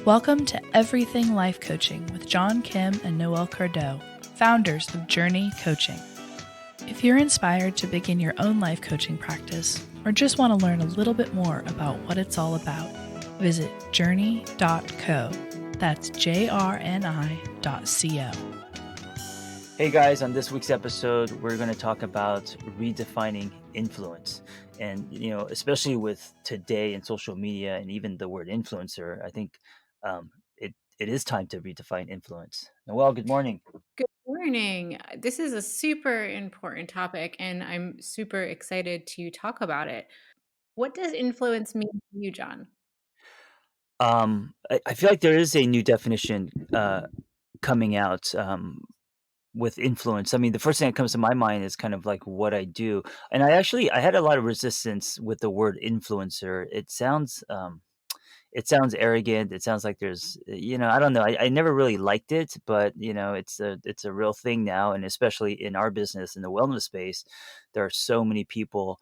Welcome to Everything Life Coaching with John Kim and Noelle Cordeaux, founders of JRNI Coaching. If you're inspired to begin your own life coaching practice or just want to learn a little bit more about what it's all about, visit jrni.co. That's JRNI.co. Hey guys, on this week's episode, we're going to talk about redefining influence. And, especially with today and social media and even the word influencer, I think it is time to redefine influence. Noelle, good morning. Good morning. This is a super important topic, and I'm super excited to talk about it. What does influence mean to you, John? I feel like there is a new definition coming out with influence. I mean, the first thing that comes to my mind is kind of like what I do. And I had a lot of resistance with the word influencer. It sounds arrogant. It sounds like there's, I don't know. I never really liked it, but it's a real thing now, and especially in our business in the wellness space, there are so many people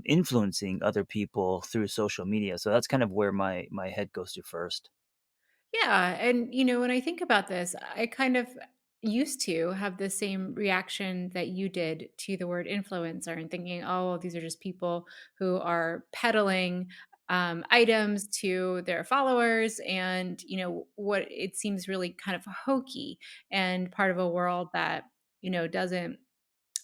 influencing other people through social media. So that's kind of where my head goes to first. Yeah, and when I think about this, I kind of used to have the same reaction that you did to the word influencer and thinking, oh, well, these are just people who are peddling items to their followers, and what it seems really kind of hokey and part of a world that doesn't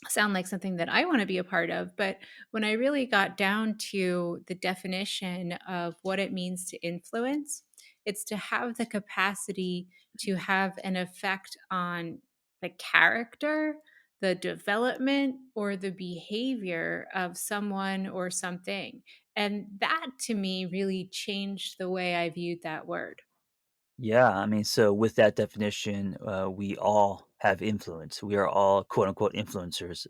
sound like something that I want to be a part of. But when I really got down to the definition of what it means to influence, it's to have the capacity to have an effect on the character, the development, or the behavior of someone or something. And that to me really changed the way I viewed that word. Yeah, I mean, so with that definition, we all have influence. We are all quote unquote influencers,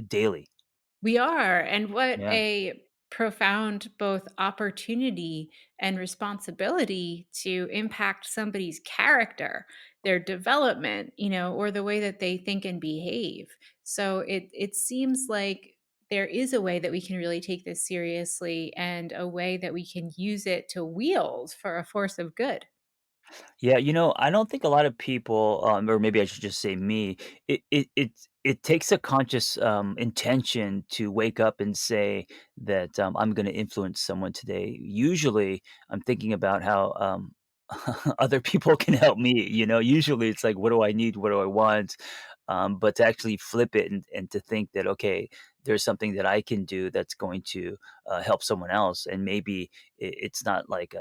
daily. We are. And what Yeah. a profound both opportunity and responsibility to impact somebody's character, their development, or the way that they think and behave. So it seems like there is a way that we can really take this seriously and a way that we can use it to wield for a force of good. Yeah, I don't think a lot of people, or maybe I should just say me, it takes a conscious intention to wake up and say that I'm going to influence someone today. Usually, I'm thinking about how other people can help me. Usually it's like, what do I need? What do I want? But to actually flip it and to think that, okay, there's something that I can do that's going to help someone else. And maybe it's not like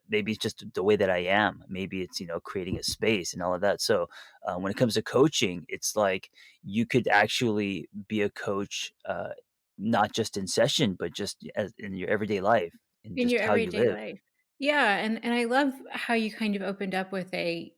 maybe it's just the way that I am. Maybe it's, creating a space and all of that. So when it comes to coaching, it's like you could actually be a coach, not just in session, but just as in your everyday life and In just your how you everyday live. life. Yeah, and I love how you kind of opened up with the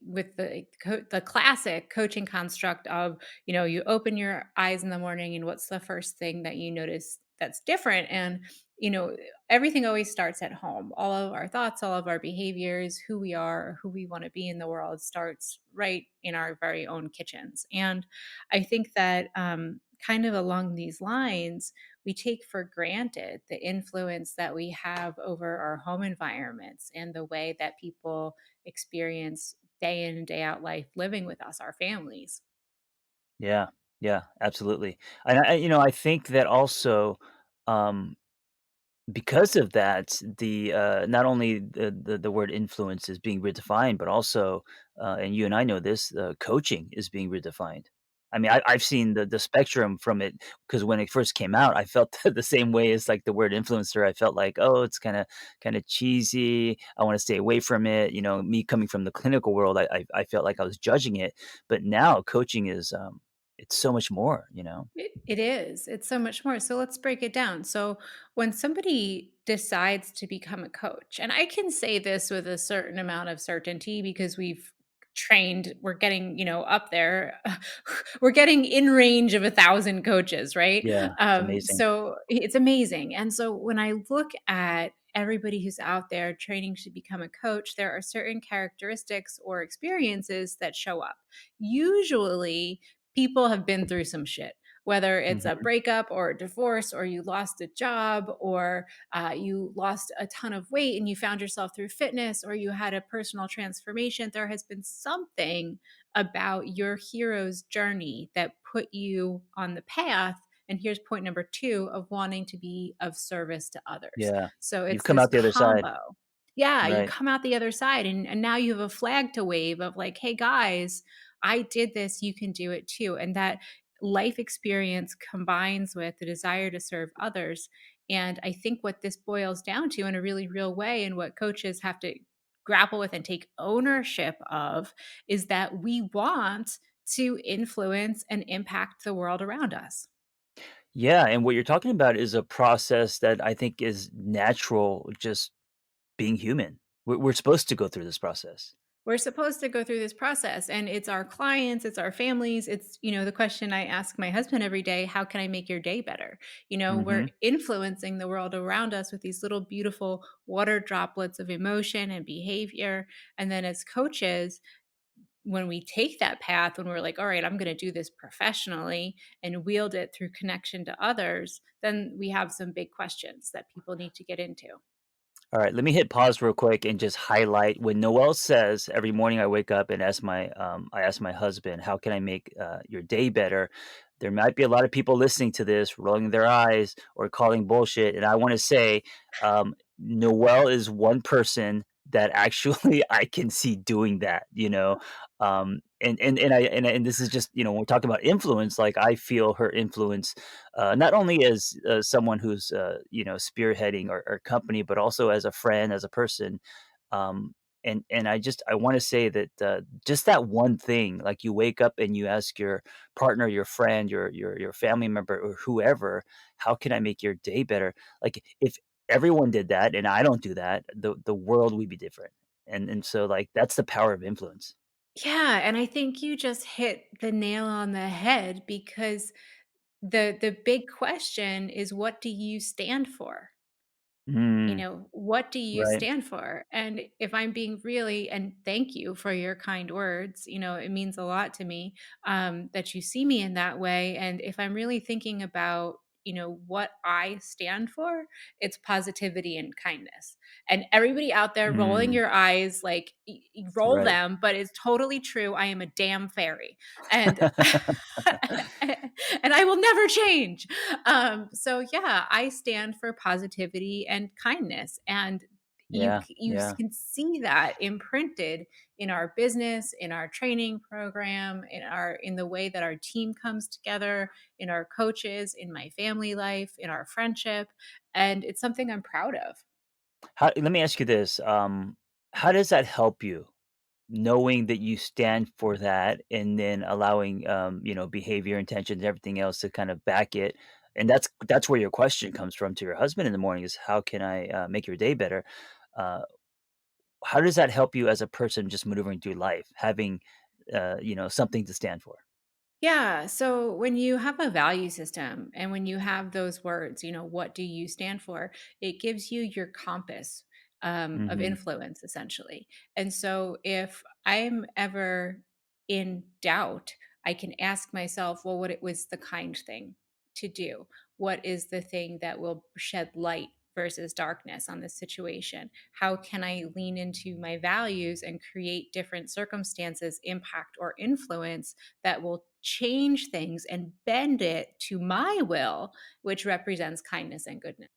classic coaching construct of, you open your eyes in the morning and what's the first thing that you notice that's different. And you know everything always starts at home. All of our thoughts, all of our behaviors, who we are, who we want to be in the world starts right in our very own kitchens. And I think that kind of along these lines, we take for granted the influence that we have over our home environments and the way that people experience day in and day out life living with us, our families. Yeah, yeah, absolutely. And I think that also, um, because of that, the not only the word influence is being redefined, but also, and you and I know this, coaching is being redefined. I mean, I've seen the spectrum from it because when it first came out, I felt the same way as like the word influencer. I felt like, oh, it's kind of cheesy. I want to stay away from it. Me coming from the clinical world, I felt like I was judging it. But now coaching is it's so much more. It is. It's so much more. So let's break it down. So when somebody decides to become a coach, and I can say this with a certain amount of certainty because we've trained, we're getting, up there, we're getting in range of 1,000 coaches, right? Yeah, it's amazing. So it's amazing. And so when I look at everybody who's out there training to become a coach, there are certain characteristics or experiences that show up. Usually, people have been through some shit, whether it's a Mhm. breakup or a divorce, or you lost a job, or you lost a ton of weight and you found yourself through fitness, or you had a personal transformation. There has been something about your hero's journey that put you on the path. And here's point number two, of wanting to be of service to others. Yeah. So You've it's come this out the other side. combo. Yeah, you Right. come out the other side, and now you have a flag to wave of like, hey guys, I did this, you can do it too. And that life experience combines with the desire to serve others. And I think what this boils down to in a really real way, and what coaches have to grapple with and take ownership of, is that we want to influence and impact the world around us. Yeah, and what you're talking about is a process that I think is natural, just being human. We're supposed to go through this process. We're supposed to go through this process, and it's our clients, it's our families, it's, the question I ask my husband every day, how can I make your day better? We're Mhm. influencing the world around us with these little beautiful water droplets of emotion and behavior. And then as coaches, when we take that path, when we're like, all right, I'm going to do this professionally and wield it through connection to others, then we have some big questions that people need to get into. All right, let me hit pause real quick and just highlight when Noelle says every morning I wake up and I ask my husband, how can I make your day better? There might be a lot of people listening to this, rolling their eyes or calling bullshit. And I want to say, Noelle is one person that actually I can see doing that, and this is just, when we're talking about influence, like I feel her influence not only as someone who's spearheading our company, but also as a friend, as a person. Um, and I want to say that just that one thing, like you wake up and you ask your partner, your friend, your family member, or whoever, how can I make your day better? Like if everyone did that, and I don't do that, the world would be different. And so like that's the power of influence. Yeah, and I think you just hit the nail on the head, because the big question is, what do you stand for? Mm, What do you right. stand for? And if I'm being really, and thank you for your kind words, it means a lot to me, that you see me in that way. And if I'm really thinking about, what I stand for, it's positivity and kindness. And everybody out there rolling Mm, your eyes, like, roll right. them, but it's totally true. I am a damn fairy. And and I will never change. So yeah, I stand for positivity and kindness, and Yeah. you Yeah. can see that imprinted in our business, in our training program, in the way that our team comes together, in our coaches, in my family life, in our friendship, and it's something I'm proud of. Let me ask you this, how does that help you? Knowing that you stand for that and then allowing, behavior, intentions, everything else to kind of back it, and that's where your question comes from to your husband in the morning is, "How can I, make your day better?" Uh, how does that help you as a person just maneuvering through life, having, something to stand for? Yeah. So when you have a value system and when you have those words, what do you stand for? It gives you your compass, of Mhm. influence, essentially. And so if I'm ever in doubt, I can ask myself, well, what it was the kind thing to do? What is the thing that will shed light versus darkness on this situation? How can I lean into my values and create different circumstances, impact, or influence that will change things and bend it to my will, which represents kindness and goodness?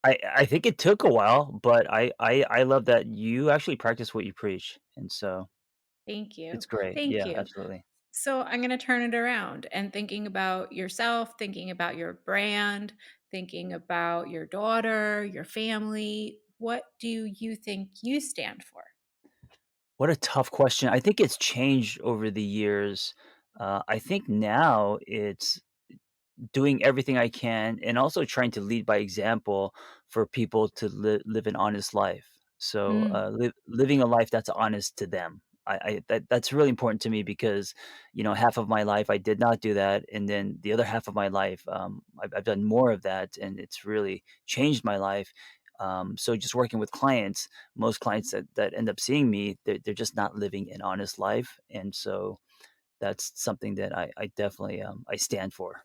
I think it took a while, but I love that you actually practice what you preach, and so Thank you. it's great. Thank Yeah, you. absolutely. So I'm going to turn it around, and thinking about yourself, thinking about your brand, thinking about your daughter, your family. What do you think you stand for? What a tough question. I think it's changed over the years. I think now it's doing everything I can and also trying to lead by example for people to live an honest life. So, Mm. living a life that's honest to them. That's really important to me because, half of my life I did not do that, and then the other half of my life, I've done more of that, and it's really changed my life. So just working with clients, most clients that end up seeing me, they're just not living an honest life, and so that's something that I definitely I stand for.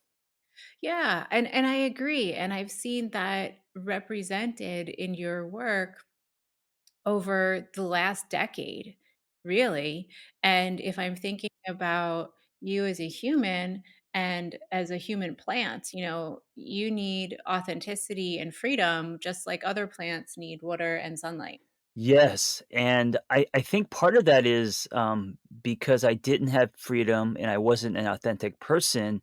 Yeah, and I agree, and I've seen that represented in your work over the last decade, really. And if I'm thinking about you as a human and as a human plant, you need authenticity and freedom just like other plants need water and sunlight. Yes, and I think part of that is, because I didn't have freedom and I wasn't an authentic person,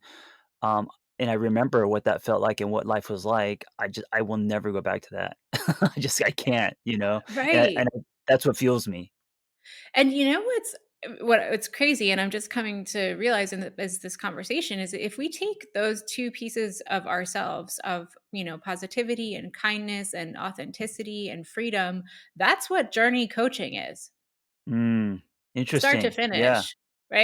um, and I remember what that felt like and what life was like, I will never go back to that. I can't, Right. and that's what fuels me. And you know what's crazy, and I'm just coming to realize as this conversation is if we take those two pieces of ourselves of positivity and kindness and authenticity and freedom, that's what journey coaching is, Mm, start to interesting. Yeah, finish,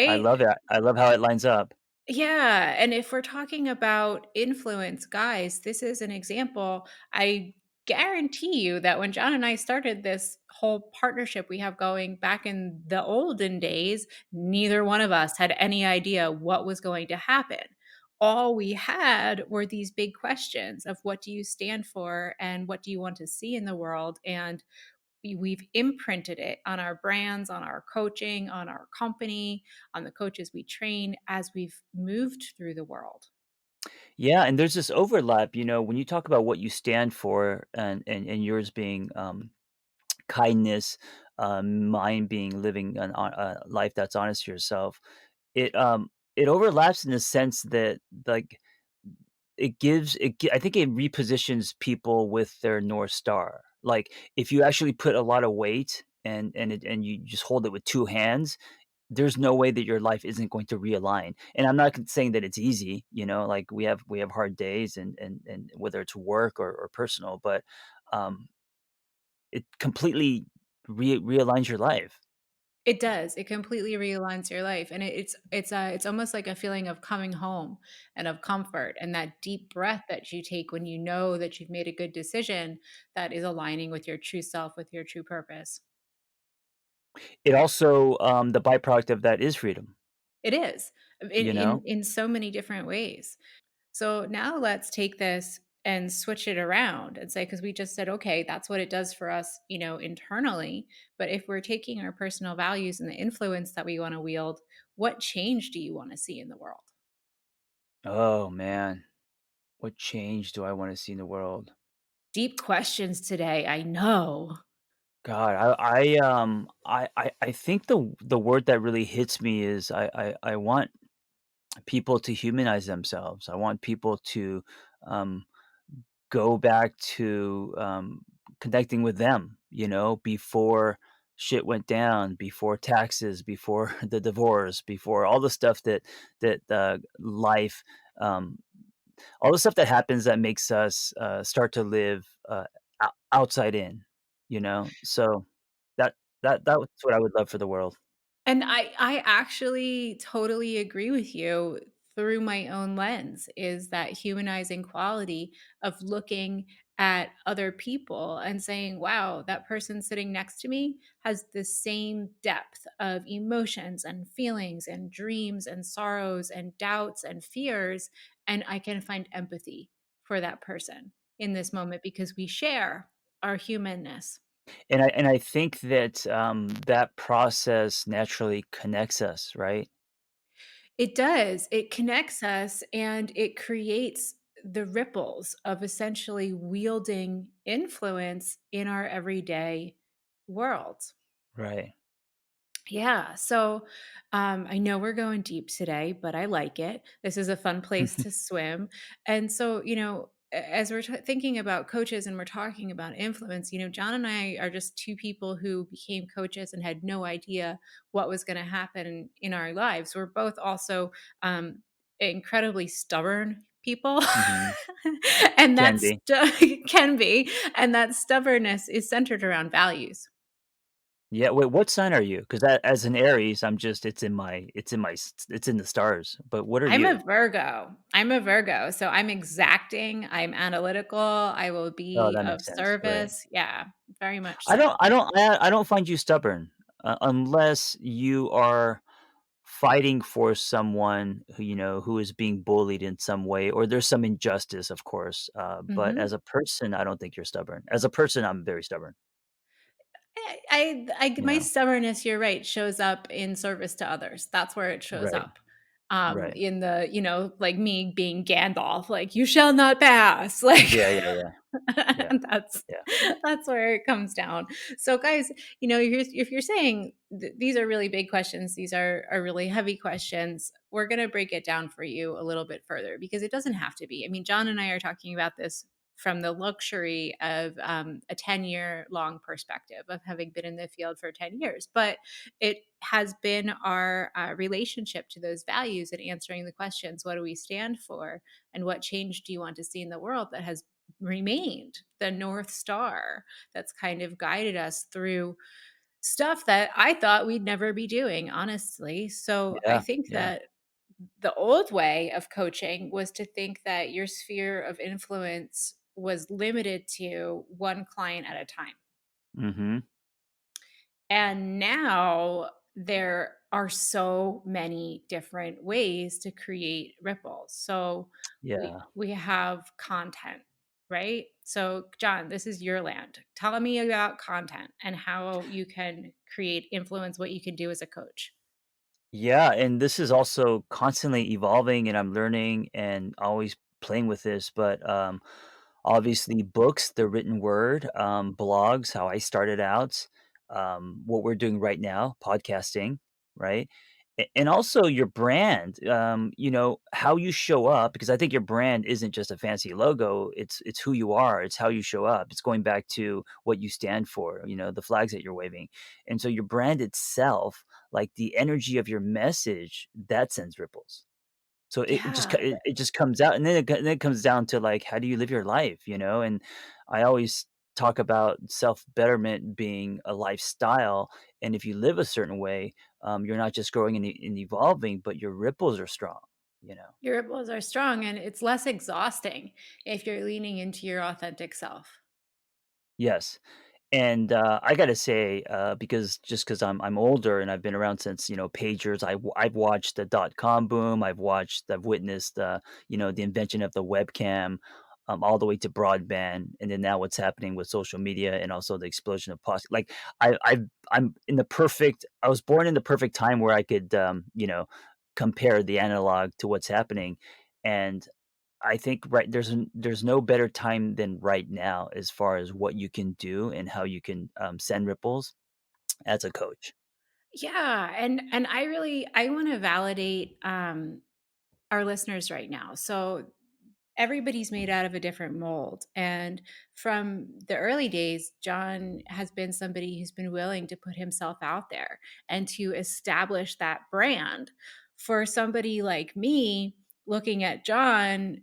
I right? love it. I love how it lines up. Yeah, and if we're talking about influence, guys, this is an example. I guarantee you that when John and I started this whole partnership we have going back in the olden days, neither one of us had any idea what was going to happen. All we had were these big questions of what do you stand for and what do you want to see in the world? And we've imprinted it on our brands, on our coaching, on our company, on the coaches we train as we've moved through the world. Yeah, and there's this overlap, when you talk about what you stand for and yours being, kindness, mine being living a life that's honest to yourself. It overlaps in the sense that, like, I think it repositions people with their North Star. Like, if you actually put a lot of weight and you just hold it with 2 hands, there's no way that your life isn't going to realign. And I'm not saying that it's easy, like, we have hard days and whether it's work or personal, but, um, it completely realigns your life. It does. It completely realigns your life, and it's almost like a feeling of coming home and of comfort, and that deep breath that you take when you know that you've made a good decision that is aligning with your true self, with your true purpose. It also, the byproduct of that is freedom, It is in you in know? in so many different ways. So now let's take this and switch it around and say, because we just said, okay, that's what it does for us, internally. But if we're taking our personal values and the influence that we want to wield, what change do you want to see in the world? Oh, man. What change do I wanna see in the world? Deep questions today. I know. God, I think the word that really hits me is I want people to humanize themselves. I want people to, um, go back to, connecting with them, before shit went down, before taxes, before the divorce, before all the stuff that life, um all the stuff that happens that makes us, start to live, outside in, So that that's what I would love for the world. And I actually totally agree with you through my own lens is that humanizing quality of looking at other people and saying, wow, that person sitting next to me has the same depth of emotions and feelings and dreams and sorrows and doubts and fears. And I can find empathy for that person in this moment because we share our humanness. And I think that, that process naturally connects us, right? It does. It connects us and it creates the ripples of essentially wielding influence in our everyday world. Right. Yeah. So I know we're going deep today, but I like it. This is a fun place to swim. And so, as we're thinking about coaches and we're talking about influence, John and I are just two people who became coaches and had no idea what was going to happen in our lives. We're both also incredibly stubborn people. Mhm. And Can that's be. can be. And that stubbornness is centered around values. Yeah, wait, what sign are you? 'Cause as an Aries, it's in the stars, but what are I'm a you? Virgo. I'm a Virgo, so I'm exacting, I'm analytical, I will Oh, be that of makes sense, right. service. Yeah, very much I don't so. I don't I I don't find you stubborn, unless you are fighting for someone who, who is being bullied in some way, or there's some injustice, of course. But Mhm. as a person, I don't think you're stubborn. As a person, I'm very stubborn. My Yeah. stubbornness, you're right, shows up in service to others. That's where it shows Right. up. Right. In the, like me being Gandalf, like, you shall not pass. Like, Yeah. Yeah. Yeah. Yeah. and that's Yeah. that's where it comes down. So guys, if you're saying these are really big questions, these are really heavy questions, we're going to break it down for you a little bit further, because it doesn't have to be. I mean, John and I are talking about this from the luxury of a 10-year long perspective of having been in the field for 10 years. But it has been our relationship to those values and answering the questions: what do we stand for? And what change do you want to see in the world? That has remained the North Star that's kind of guided us through stuff that I thought we'd never be doing, honestly. So I Yeah. think Yeah. that the old way of coaching was to think that your sphere of influence was limited to one client at a time. Mm-hmm. And now there are so many different ways to create ripples. So we Yeah. we have content, right? So John, this is your land. Tell me about content and how you can create influence, what you can do as a coach. Yeah, and this is also constantly evolving, and I'm learning and always playing with this. But obviously, books, the written word, blogs, how I started out, what we're doing right now, podcasting, right? And also your brand, how you show up, because I think your brand isn't just a fancy logo. It's who you are. It's how you show up. It's going back to what you stand for. The flags that you're waving, and so your brand itself, like the energy of your message, that sends ripples. So Yeah. it just comes out, and then it comes down to, like, how do you live your life, and I always talk about self-betterment being a lifestyle, and if you live a certain way, you're not just growing and evolving, but your ripples are strong, you know? Your ripples are strong, and it's less exhausting if you're leaning into your authentic self. Yes. And, I gotta say, because just because 'cause I'm older and I've been around since, pagers, I've watched the dot-com boom, I've witnessed, the invention of the webcam, all the way to broadband, and then now what's happening with social media and also the explosion of like, I was born in the perfect time where I could, compare the analog to what's happening, and I think there's no better time than right now as far as what you can do and how you can, send ripples as a coach. Yeah, and I want to validate our listeners right now. So everybody's made out of a different mold, and from the early days, John has been somebody who's been willing to put himself out there and to establish that brand. For somebody like me, looking at John,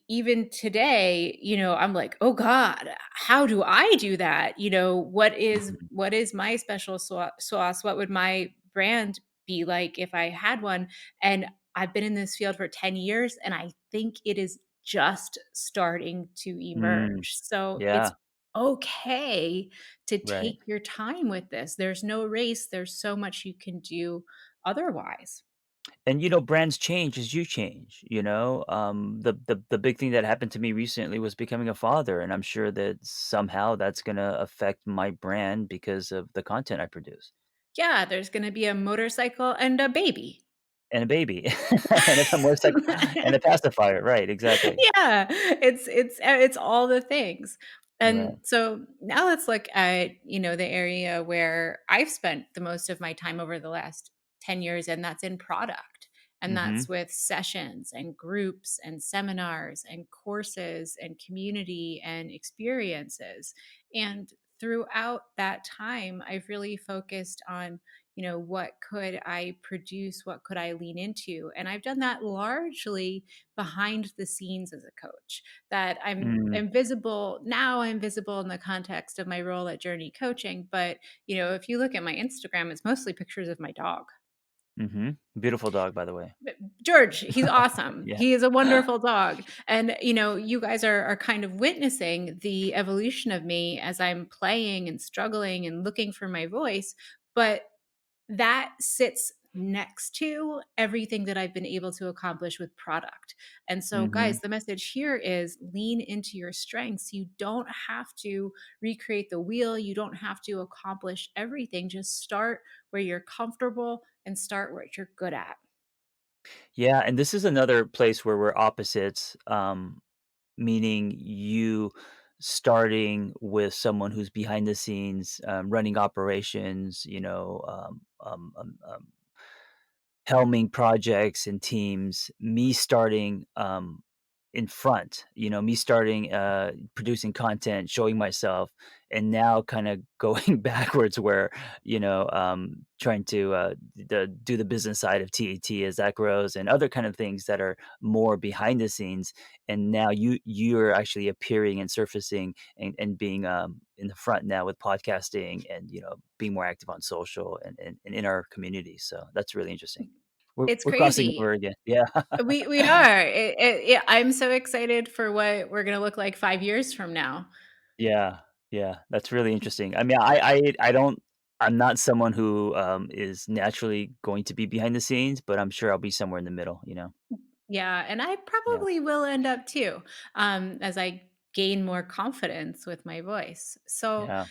even today, I'm like, oh God, how do I do that? What is Mhm. what is my special sauce? What would my brand be like if I had one? And I've been in this field for 10 years, and I think it is just starting to Mm, emerge. So it's yeah, okay to right. take your time with this. There's no race, there's so much you can do otherwise. And, brands change as you change, the big thing that happened to me recently was becoming a father, and I'm sure that somehow that's gonna affect my brand because of the content I produce. Yeah, there's going to be a motorcycle and a baby. And a baby, and a motorcycle, and a pacifier, right, exactly. Yeah, it's all the things. And Right. so now let's look at, the area where I've spent the most of my time over the last 10 years, and that's in product. And that's Mhm. with sessions and groups and seminars and courses and community and experiences. And throughout that time, I've really focused on, what could I produce? What could I lean into? And I've done that largely behind the scenes as a coach. That Mm, I'm visible now. I'm visible in the context of my role at JRNI Coaching, but if you look at my Instagram, it's mostly pictures of my dog. mhm. Beautiful dog, by the way. But George, he's awesome. Yeah. He is a wonderful dog. And you guys are kind of witnessing the evolution of me as I'm playing and struggling and looking for my voice. But that sits next to everything that I've been able to accomplish with product. And so, Mhm. guys, the message here is lean into your strengths. You don't have to recreate the wheel, you don't have to accomplish everything. Just start where you're comfortable and start what you're good at. Yeah, and this is another place where we're opposites, meaning you starting with someone who's behind the scenes, running operations, helming projects and teams, me starting in front, me starting producing content, showing myself, and now kind of going backwards where, trying to do the business side of TAT as that grows and other kind of things that are more behind the scenes. And now you're actually appearing and surfacing and being in the front now with podcasting and being more active on social and in our community. So that's really interesting. It's We're crossing crazy. over again. Yeah. We are. Yeah, I'm so excited for what we're gonna look like 5 years from now. Yeah, yeah, that's really interesting. I mean, I don't I'm not someone who, is naturally going to be behind the scenes, but I'm sure I'll be somewhere in the middle, you know? Yeah, and I Yeah, probably will end up too, as I gain more confidence with my voice. So yeah,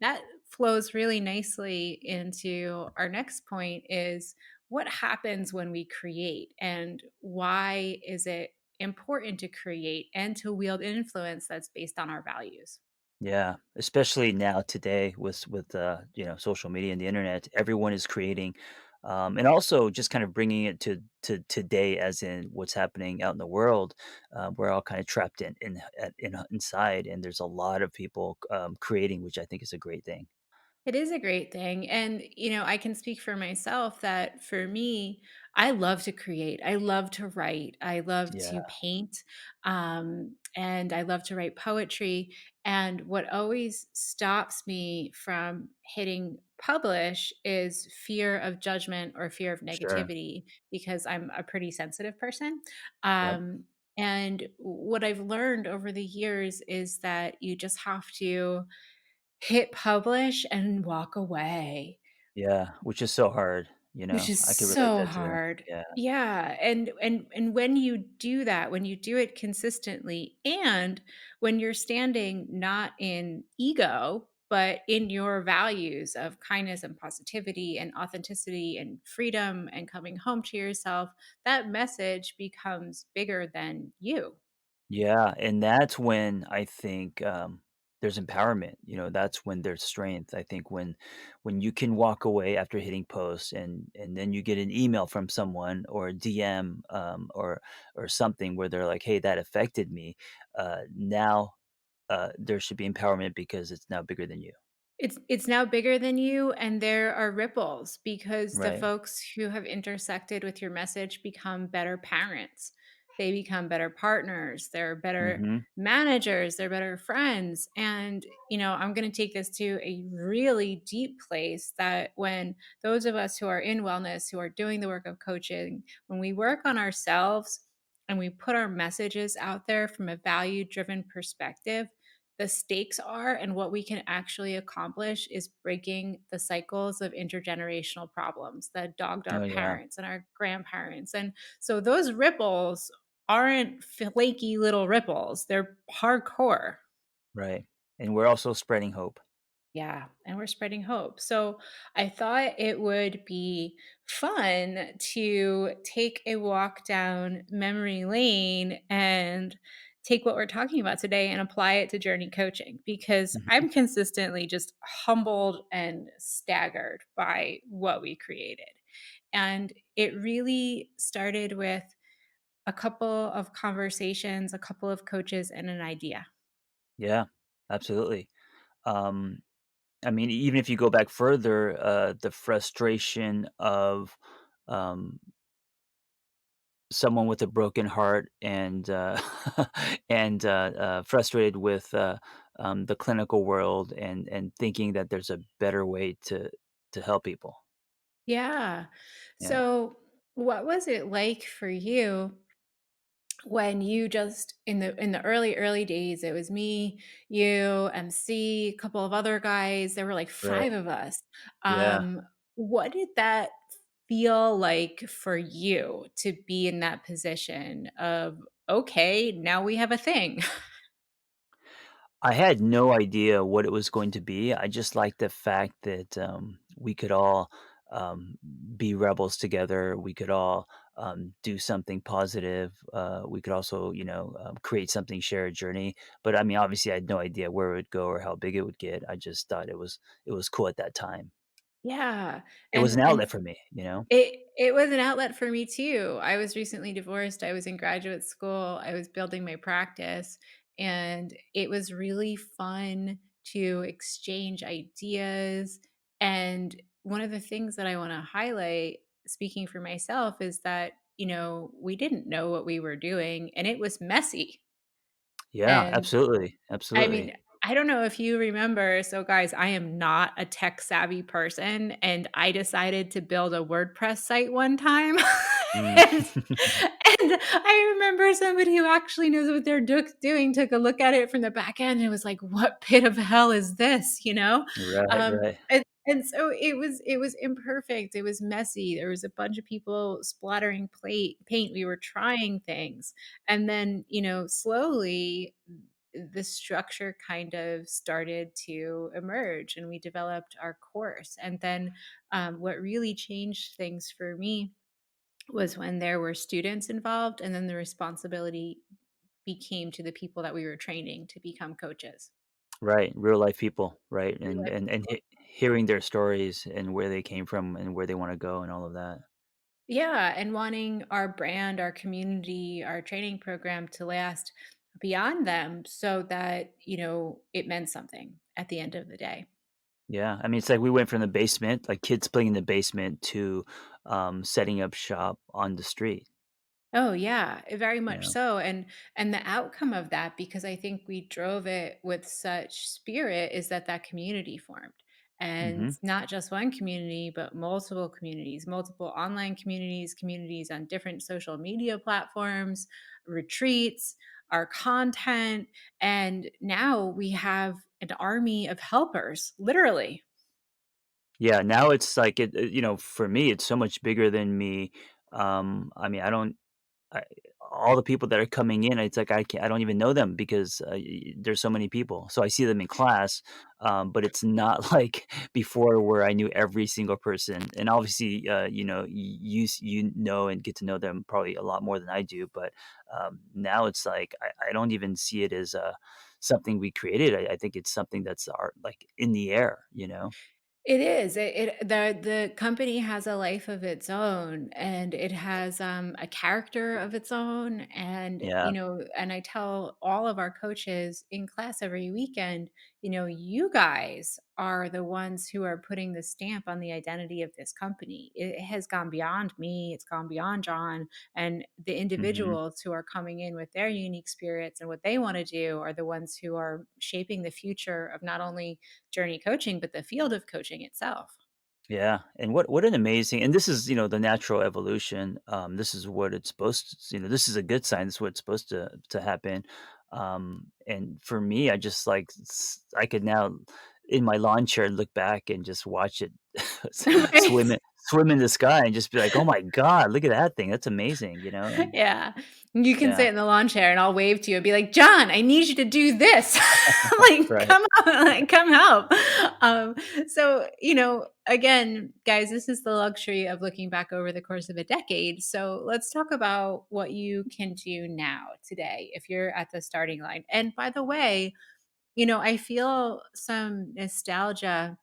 that flows really nicely into our next point is what happens when we create and why is it important to create and to wield influence that's based on our values. yeah, especially now today with social media and the internet, everyone is creating, and also just kind of bringing it to today as in what's happening out in the world. We're all kind of trapped inside, and there's a lot of people, creating, which I think is a great thing. It is a great thing. And, I can speak for myself that for me, I love to create. I love to write. I love Yeah, to paint. And I love to write poetry. And what always stops me from hitting publish is fear of judgment or fear of sure. negativity because I'm a pretty sensitive person. Yep. And what I've learned over the years is that you just have to hit publish and walk away, Yeah, which is so hard, which is I can relate so that to that. hard. Yeah, Yeah, and when you do that, when you do it consistently, and when you're standing not in ego, but in your values of kindness and positivity and authenticity and freedom and coming home to yourself, that message becomes bigger than you. yeah, and that's when I think, there's empowerment, that's when there's strength. I think when you can walk away after hitting post and then you get an email from someone or a DM, or something where they're like, "Hey, that affected me," now, there should be empowerment because it's now bigger than you. It's now bigger than you, and there are ripples because the Right. folks who have intersected with your message become better parents. They become better partners, they're better Mhm. managers, they're better friends. And, I'm going to take this to a really deep place that when those of us who are in wellness, who are doing the work of coaching, when we work on ourselves and we put our messages out there from a value driven perspective, the stakes are and what we can actually accomplish is breaking the cycles of intergenerational problems that dogged our Oh, yeah. parents and our grandparents. And so those ripples aren't flaky little ripples, they're hardcore. Right. And we're also spreading hope. Yeah, and we're spreading hope. So I thought it would be fun to take a walk down memory lane and take what we're talking about today and apply it to journey coaching because Mhm. I'm consistently just humbled and staggered by what we created. And it really started with a couple of conversations, a couple of coaches, and an idea. Yeah, absolutely. Um I mean, even if you go back further, the frustration of, um, someone with a broken heart and, frustrated with, the clinical world and thinking that there's a better way to help people. Yeah. Yeah, So, what was it like for you when you just in the early days? It was me, you, MC, a couple of other guys. There were like right. five of us. Yeah. What did that feel like for you to be in that position of, okay, now we have a thing? I had no idea what it was going to be. I just liked the fact that we could all um, be rebels together. We could all do something positive. We could also, create something, share a journey. But I mean, obviously, I had no idea where it would go or how big it would get. I just thought it was cool at that time. Yeah. It was And an and outlet for me, you know. it was an outlet for me too. I was recently divorced. I was in graduate school. I was building my practice, and it was really fun to exchange ideas. And one of the things that I want to highlight, speaking for myself, is that, we didn't know what we were doing and it was messy. Yeah, And absolutely, I mean, absolutely. I don't know if you remember. So, guys, I am not a tech savvy person, and I decided to build a WordPress site one time. Mm. and, and I remember somebody who actually knows what they're doing took a look at it from the back end and was like, "What pit of hell is this?" Right, right. And so it was imperfect. It was messy. There was a bunch of people splattering paint. We were trying things, and then slowly the structure kind of started to emerge, and we developed our course. And then what really changed things for me was when there were students involved, and then the responsibility became to the people that we were training to become coaches. Right, real life people, right? Real And life and and people. hea hearing their stories and where they came from and where they wanna go and all of that. Yeah, and wanting our brand, our community, our training program to last beyond them, so that it meant something at the end of the day. Yeah, I mean, it's like we went from the basement, like kids playing in the basement to, setting up shop on the street, Oh yeah, very you much know? so. And the outcome of that, because I think we drove it with such spirit, is that community formed. And Mhm. not just one community, but multiple communities, multiple online communities, communities on different social media platforms, retreats, our content. And now we have an army of helpers, literally. Yeah, now it's like for me, it's so much bigger than me. I mean, I all the people that are coming in, it's like I don't even know them because, there's so many people. So I see them in class, but it's not like before where I knew every single person. And obviously, you know and get to know them probably a lot more than I do. But now it's like I don't even see it as something we created. I think it's something that's like in the air. You know? It is. The company has a life of its own, and it has a character of its own. And Yeah. and I tell all of our coaches in class every weekend, you guys are the ones who are putting the stamp on the identity of this company. It has gone beyond me. It's gone beyond John, and the Hmm. individuals who are coming in with their unique spirits and what they want to do are the ones who are shaping the future of not only journey coaching, but the field of coaching itself. Yeah, and what an amazing, and this is, the natural evolution. This is what it's supposed to, this is a good sign. This is what's supposed to happen. And for me, I just like I could now in my lawn chair look back and just watch it swim Right. it swim in the sky and just be like, oh my god, look at that thing. That's amazing, and Yeah. You can yeah, sit in the lawn chair and I'll wave to you and be like, "John, I need you to do this." Like, right. come on, like, come help. So, again, guys, this is the luxury of looking back over the course of a decade. So let's talk about what you can do now, today, if you're at the starting line. And by the way, I feel some nostalgia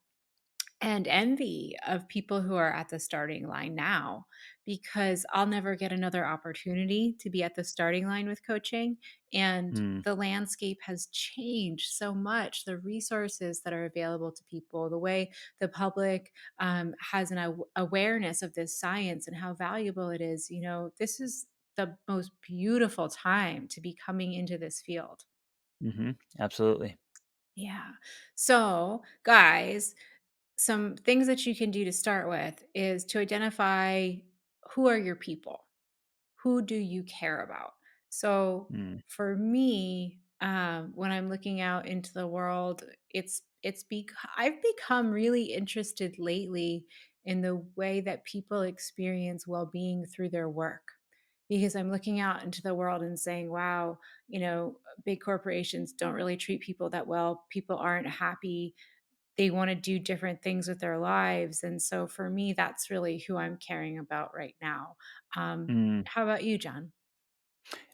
and envy of people who are at the starting line now, because I'll never get another opportunity to be at the starting line with coaching. And Mm, the landscape has changed so much. The resources that are available to people, the way the public has an awareness of this science and how valuable it is, this is the most beautiful time to be coming into this field. hmm. Absolutely. Yeah. So, guys, some things that you can do to start with is to identify who are your people, who do you care about. So Mm, for me, when I'm looking out into the world, I've become really interested lately in the way that people experience well-being through their work. Because I'm looking out into the world and saying, wow, big corporations don't really treat people that well. People aren't happy. They want to do different things with their lives. And so for me, that's really who I'm caring about right now. Mm. How about you, John?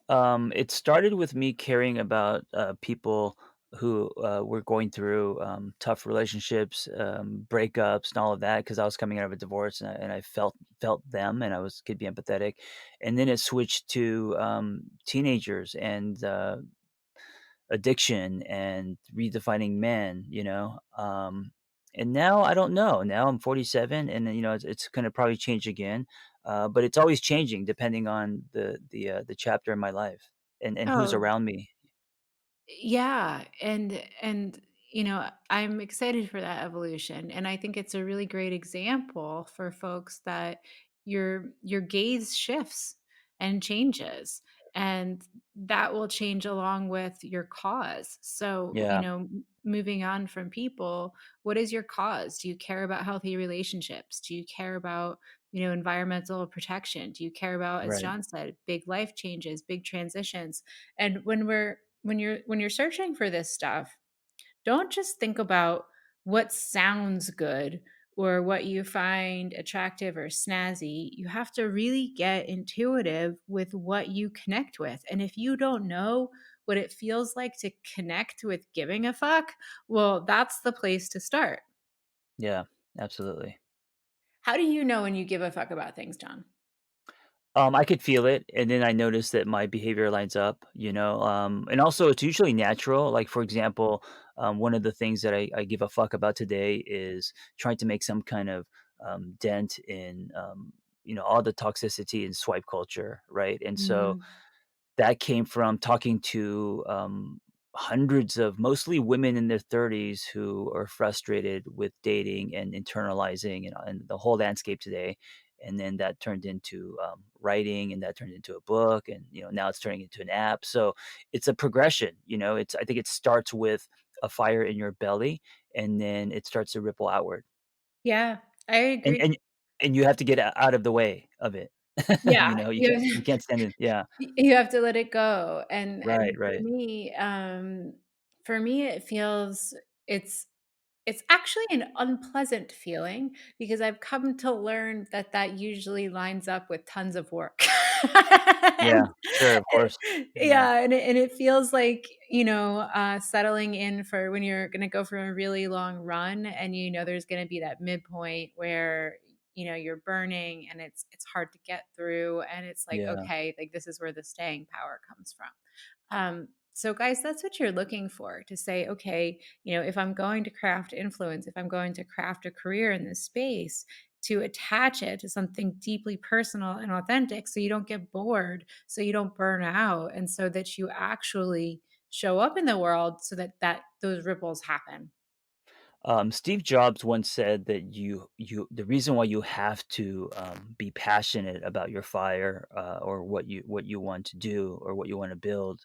It started with me caring about people who were going through tough relationships, breakups, and all of that because I was coming out of a divorce and I felt them and I was could be empathetic, and then it switched to teenagers and addiction and redefining men, and now I don't know. Now I'm 47, and then, it's going to probably change again, but it's always changing depending on the chapter in my life and who's Oh, around me. yeah, and I'm excited for that evolution, and I think it's a really great example for folks that your gaze shifts and changes, and that will change along with your cause. So, Yeah, moving on from people, what is your cause? Do you care about healthy relationships? Do you care about, environmental protection? Do you care about, as right. John said, big life changes, big transitions? And when you're searching for this stuff, don't just think about what sounds good or what you find attractive or snazzy. You have to really get intuitive with what you connect with. And if you don't know what it feels like to connect with giving a fuck, well, that's the place to start. Yeah, absolutely. How do you know when you give a fuck about things, John? I could feel it, and then I noticed that my behavior lines up, and also it's usually natural. Like for example, one of the things that I give a fuck about today is trying to make some kind of dent in, all the toxicity in swipe culture, right? And so Mm, that came from talking to hundreds of mostly women in their 30s who are frustrated with dating and internalizing and the whole landscape today. And then that turned into writing, and that turned into a book, and now it's turning into an app. So it's a progression. It's I think it starts with a fire in your belly, and then it starts to ripple outward, yeah, I and agree. you have to get out of the way of it. Yeah, You can't stand it. Yeah, you have to let it go, and right, right. for me, it feels it's it's actually an unpleasant feeling because I've come to learn that that usually lines up with tons of work. Yeah, And sure, of course. Yeah, yeah, and it feels like, settling in for when you're gonna go for a really long run and there's gonna be that midpoint where, you're burning and it's hard to get through, and it's like, yeah. okay, like this is where the staying power comes from. So guys, that's what you're looking for, to say, okay, if I'm going to craft influence, if I'm going to craft a career in this space, to attach it to something deeply personal and authentic so you don't get bored, so you don't burn out, and so that you actually show up in the world so that those ripples happen. Steve Jobs once said that the reason why you have to be passionate about your fire, or what you want to do or what you want to build,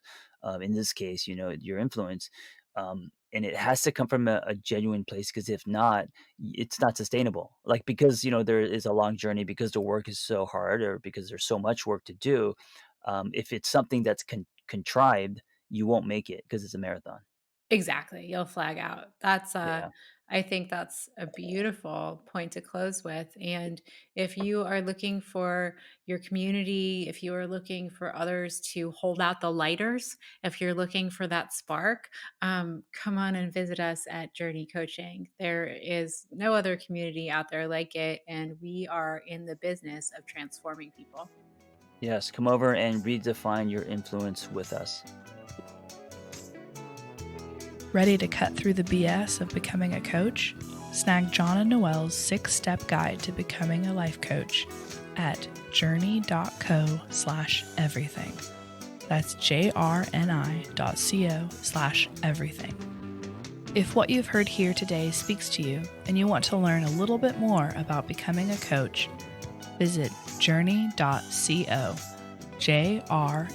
in this case, your influence, and it has to come from a genuine place, because if not, it's not sustainable. Like because there is a long journey, because the work is so hard, or because there's so much work to do. If it's something that's contrived, you won't make it because it's a marathon. Exactly, you'll flag out. Yeah. I think that's a beautiful point to close with, and if you are looking for your community, if you are looking for others to hold out the lighters, if you're looking for that spark, come on and visit us at JRNI Coaching. There is no other community out there like it, and we are in the business of transforming people. Yes, come over and redefine your influence with us. Ready to cut through the BS of becoming a coach? Snag John and Noelle's 6-step guide to becoming a life coach at journey.co/everything. That's JRNI.co/everything. If what you've heard here today speaks to you and you want to learn a little bit more about becoming a coach, visit journey.co, JRNI.co.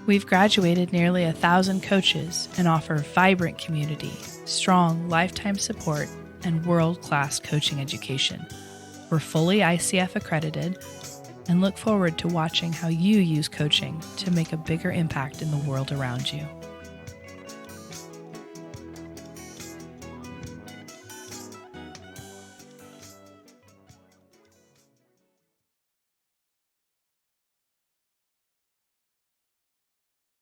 We've graduated nearly 1,000 coaches and offer vibrant community, strong lifetime support, and world-class coaching education. We're fully ICF accredited and look forward to watching how you use coaching to make a bigger impact in the world around you.